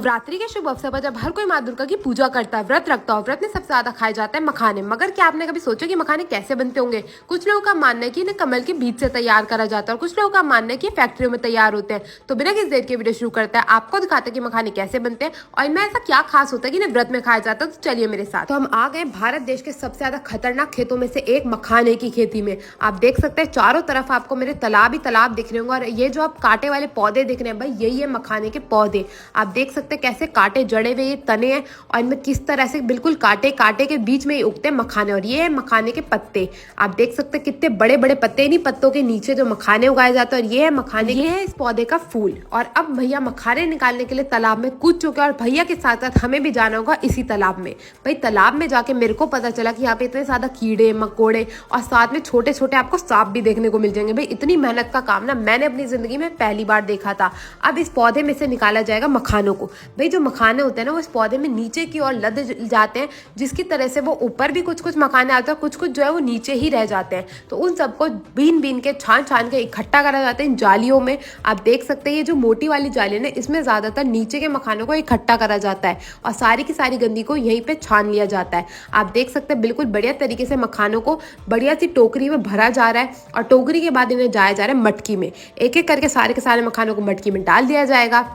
नवरात्रि के शुभ अवसर पर जब हर कोई माँ दुर्गा की पूजा करता है, व्रत रखता है, व्रत में सबसे ज्यादा खाए जाते हैं मखाने। मगर क्या आपने कभी सोचा कि मखाने कैसे बनते होंगे? कुछ लोगों का मानना है कि इन्हें कमल के बीज से तैयार करा जाता है और कुछ लोगों का मानना है कि फैक्ट्रियों में तैयार होते हैं। तो बिना किसी देर के वीडियो शुरू करते हैं, आपको दिखाते हैं कि मखाने कैसे बनते हैं और इनमें ऐसा क्या खास होता है कि इन्हें व्रत में खाया जाता है। तो चलिए मेरे साथ। तो हम आ गए भारत देश के सबसे ज्यादा खतरनाक खेतों में से एक मखाने की खेती में। आप देख सकते हैं चारों तरफ आपको मेरे तालाब ही तालाब दिख रहे होंगे और ये जो आप कांटे वाले पौधे दिख रहे हैं भाई, यही है मखाने के पौधे। आप देख सकते हैं कैसे कांटे जड़े हुए ये तने हैं और इनमें किस तरह से बिल्कुल कांटे कांटे के बीच में उगते हैं मखाने। और ये है मखाने के पत्ते। आप देख सकते हैं कितने बड़े बड़े पत्ते, इन्हीं पत्तों के नीचे जो मखाने उगाए जाते हैं। और ये है मखाने, ये है इस पौधे का फूल। और अब भैया मखाने निकालने के लिए तालाब में कूद चुके हैं और भैया के साथ साथ हमें भी जाना होगा इसी तालाब में। भाई तालाब में जाके मेरे को पता चला कि यहाँ पे इतने ज्यादा कीड़े मकोड़े और साथ में छोटे छोटे आपको सांप भी देखने को मिल जाएंगे। भाई इतनी मेहनत का काम ना मैंने अपनी जिंदगी में पहली बार देखा था। अब इस पौधे में से निकाला जाएगा मखानों को। भाई जो मखाने होते हैं ना वो इस पौधे में नीचे की ओर लद जाते हैं, जिसकी तरह से वो ऊपर भी कुछ कुछ मखाने आते हैं, कुछ कुछ जो है वो नीचे ही रह जाते हैं। तो उन सबको बीन बीन के छान छान के इकट्ठा करा जाता है इन जालियों में। आप देख सकते हैं ये जो मोटी वाली जाली है ना, इसमें ज्यादातर नीचे के मखानों को इकट्ठा करा जाता है और सारी की सारी गंदगी को यहीं पे छान लिया जाता है। आप देख सकते हैं बिल्कुल बढ़िया तरीके से मखानों को बढ़िया सी टोकरी में भरा जा रहा है और टोकरी के बाद इन्हें जाया जा रहा है मटकी में। एक एक करके सारे के सारे मखानों को मटकी में डाल दिया जाएगा।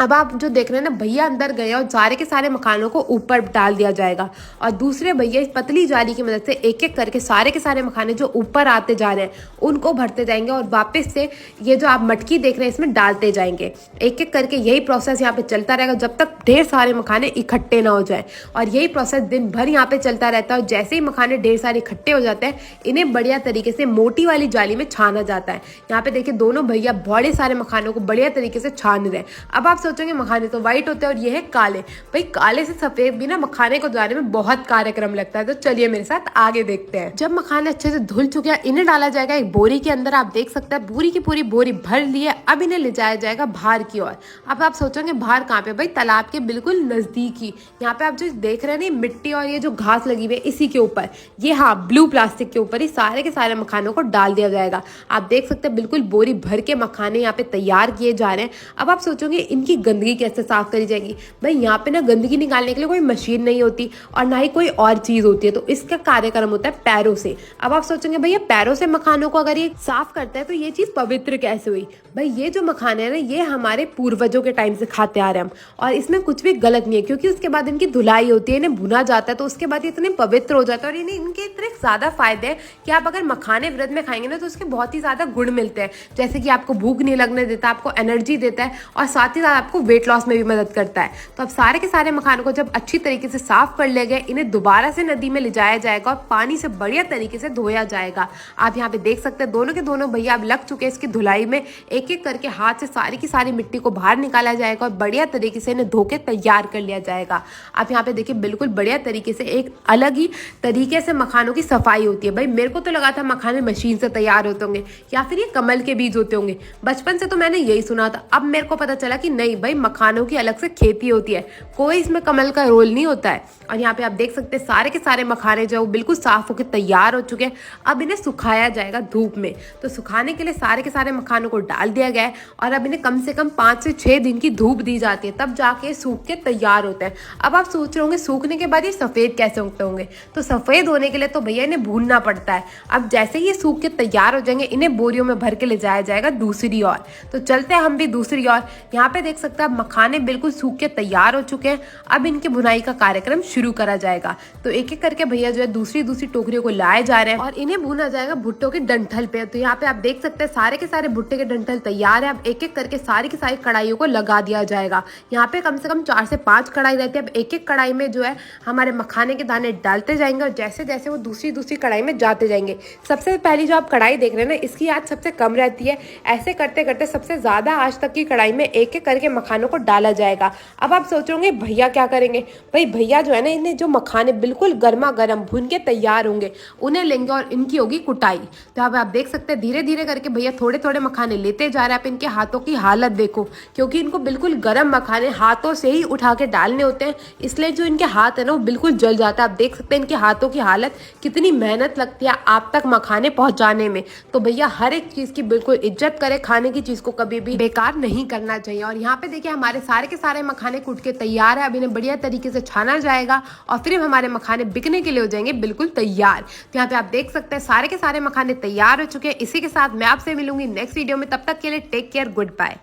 अब आप जो देख रहे हैं ना, भैया अंदर गए और सारे के सारे मखानों को ऊपर डाल दिया जाएगा और दूसरे भैया इस पतली जाली की मदद से एक एक करके सारे के सारे मखाने जो ऊपर आते जा रहे हैं उनको भरते जाएंगे और वापस से ये जो आप मटकी देख रहे हैं इसमें डालते जाएंगे। एक एक करके यही प्रोसेस यहाँ पे चलता रहेगा जब तक ढेर सारे मखाने इकट्ठे ना हो जाए। और यही प्रोसेस दिन भर यहाँ पे चलता रहता है और जैसे ही मखाने ढेर सारे इकट्ठे हो जाते हैं इन्हें बढ़िया तरीके से मोटी वाली जाली में छाना जाता है। यहाँ पे देखिए दोनों भैया बड़े सारे मखानों को बढ़िया तरीके से छान रहे हैं। अब आप सोचेंगे मखाने तो व्हाइट होते हैं और ये है काले। भाई काले से सफेद भी ना मखाने को जाने में बहुत कार्यक्रम लगता है। तो चलिए मेरे साथ आगे देखते हैं। जब मखाने अच्छे से धुल चुके हैं इन्हें डाला जाएगा एक बोरी के अंदर। आप देख सकते हैं पूरी की पूरी बोरी भर ली है। अब इन्हें ले जाया जाएगा बाहर की ओर। अब आप सोचेंगे बाहर कहाँ पे? भाई तालाब के बिल्कुल नजदीक ही। यहाँ पे आप जो देख रहे हैं ना मिट्टी और ये जो घास लगी हुई है इसी के ऊपर, ये हाँ ब्लू प्लास्टिक के ऊपर ही सारे के सारे मखानों को डाल दिया जाएगा। आप देख सकते हैं बिल्कुल बोरी भर के मखाने यहाँ पे तैयार किए जा रहे हैं। अब आप सोचोगे इनकी गंदगी कैसे साफ करी जाएगी? भाई यहाँ पे ना गंदगी निकालने के लिए कोई मशीन नहीं होती और ना ही कोई और चीज होती है, तो इसका कार्यक्रम होता है पैरों से। अब आप सोचेंगे भैया पैरों से मखानों को अगर ये साफ करते हैं तो ये चीज पवित्र कैसे हुई? भाई ये जो मखाने हैं ना ये हमारे पूर्वजों के टाइम से खाते आ रहे हैं हम, और इसमें कुछ भी गलत नहीं है क्योंकि उसके बाद इनकी धुलाई होती है, इन्हें भुना जाता है तो उसके बाद ये इतने पवित्र हो जाता है और इन्हें इनके इतने ज्यादा फायदे हैं कि आप अगर मखाने व्रत में खाएंगे ना तो उसके बहुत ही ज्यादा गुण मिलते हैं। जैसे कि आपको भूख नहीं लगने देता, आपको एनर्जी देता है और साथ ही साथ आपको वेट लॉस में भी मदद करता है। तो अब सारे के सारे मखानों को जब अच्छी तरीके से साफ कर ले गए इन्हें दोबारा से नदी में ले जाया जाएगा और पानी से बढ़िया तरीके से धोया जाएगा। आप यहाँ पे देख सकते हैं दोनों के दोनों भैया अब लग चुके हैं इसकी धुलाई में। एक एक करके हाथ से सारी की सारी मिट्टी को बाहर निकाला जाएगा और बढ़िया तरीके से इन्हें धो के तैयार कर लिया जाएगा। आप यहाँ पे देखिए बिल्कुल बढ़िया तरीके से एक अलग ही तरीके से मखानों की सफाई होती है। भाई मेरे को तो लगा था मखाने मशीन से तैयार होते होंगे या फिर ये कमल के बीज होते होंगे, बचपन से तो मैंने यही सुना था। अब मेरे को पता चला कि नहीं भाई मखानों की अलग से खेती होती है, कोई इसमें कमल का रोल नहीं होता है। और यहाँ पे आप देख सकते हैं सारे के सारे मखाने जो बिल्कुल साफ होकर तैयार हो चुके हैं। अब इन्हें सुखाया जाएगा धूप में। तो सुखाने के लिए सारे के सारे मखानों को डाल दिया गया है और अब इन्हें कम से कम 5 से 6 दिन की धूप दी जाती है, तब जाके सूख के तैयार होते हैं। अब आप सोच रहे होंगे सूखने के बाद ये सफेद कैसे होते होंगे? तो सफेद होने के लिए तो भैया इन्हें भूनना पड़ता है। अब जैसे ही ये सूख के तैयार हो जाएंगे इन्हें बोरियों में भर के ले जाया जाएगा दूसरी ओर। तो चलते हैं हम भी दूसरी ओर। यहाँ पे देख सकते हैं मखाने बिल्कुल सूख के तैयार हो चुके हैं। अब इनके भुनाई का कार्यक्रम शुरू करा जाएगा। तो एक एक करके भैया जो है दूसरी दूसरी टोकरियों को लाए जा रहे हैं और इन्हें भुना जाएगा भुट्टो के डंठल पे। तो यहाँ पे आप देख सकते हैं सारे के सारे भुट्टे के डंठल तैयार है। अब एक एक करके सारी की सारी कढ़ाइयों को लगा दिया जाएगा। यहाँ पे कम से कम 4 से 5 कढ़ाई रहती है। अब एक एक कढ़ाई में जो है हमारे मखाने के दाने डालते जाएंगे और जैसे जैसे वो दूसरी दूसरी कढ़ाई में जाते जाएंगे। सबसे पहली जो आप कढ़ाई देख रहे हैं ना इसकी आंच सबसे कम रहती है। ऐसे करते करते सबसे ज्यादा आंच तक की कढ़ाई में एक एक करके मखानों को डाला जाएगा। अब आप सोचोगे भैया क्या करेंगे, भाई भैया जो है ना, इन्हें जो मखाने बिल्कुल गर्मा गर्म भून के तैयार होंगे उन्हें लेंगे और इनकी होगी कुटाई। तो यहाँ पे आप देख सकते हैं धीरे धीरे करके भैया थोड़े थोड़े मखाने लेते जा रहे हैं। आप इनके हाथों की हालत देखो, क्योंकि इनको बिल्कुल गर्म मखाने हाथों से ही उठा के डालने होते हैं, इसलिए जो इनके हाथ है ना वो बिल्कुल जल जाता है। आप देख सकते हैं इनके हाथों की हालत, कितनी मेहनत लगती है आप तक मखाने पहुंचाने में। तो भैया हर एक चीज की बिल्कुल इज्जत करे, खाने की चीज को कभी भी बेकार नहीं करना चाहिए। और यहाँ पे देखिए हमारे सारे के सारे मखाने कूट के तैयार है। अब इन्हें बढ़िया तरीके से छाना जाएगा और फिर हमारे मखाने बिकने के लिए हो जाएंगे बिल्कुल तैयार। तो यहाँ पे आप देख सकते हैं सारे के सारे मखाने तैयार हो चुके हैं। इसी के साथ मैं आपसे मिलूंगी नेक्स्ट वीडियो में, तब तक के लिए टेक केयर, गुड बाय।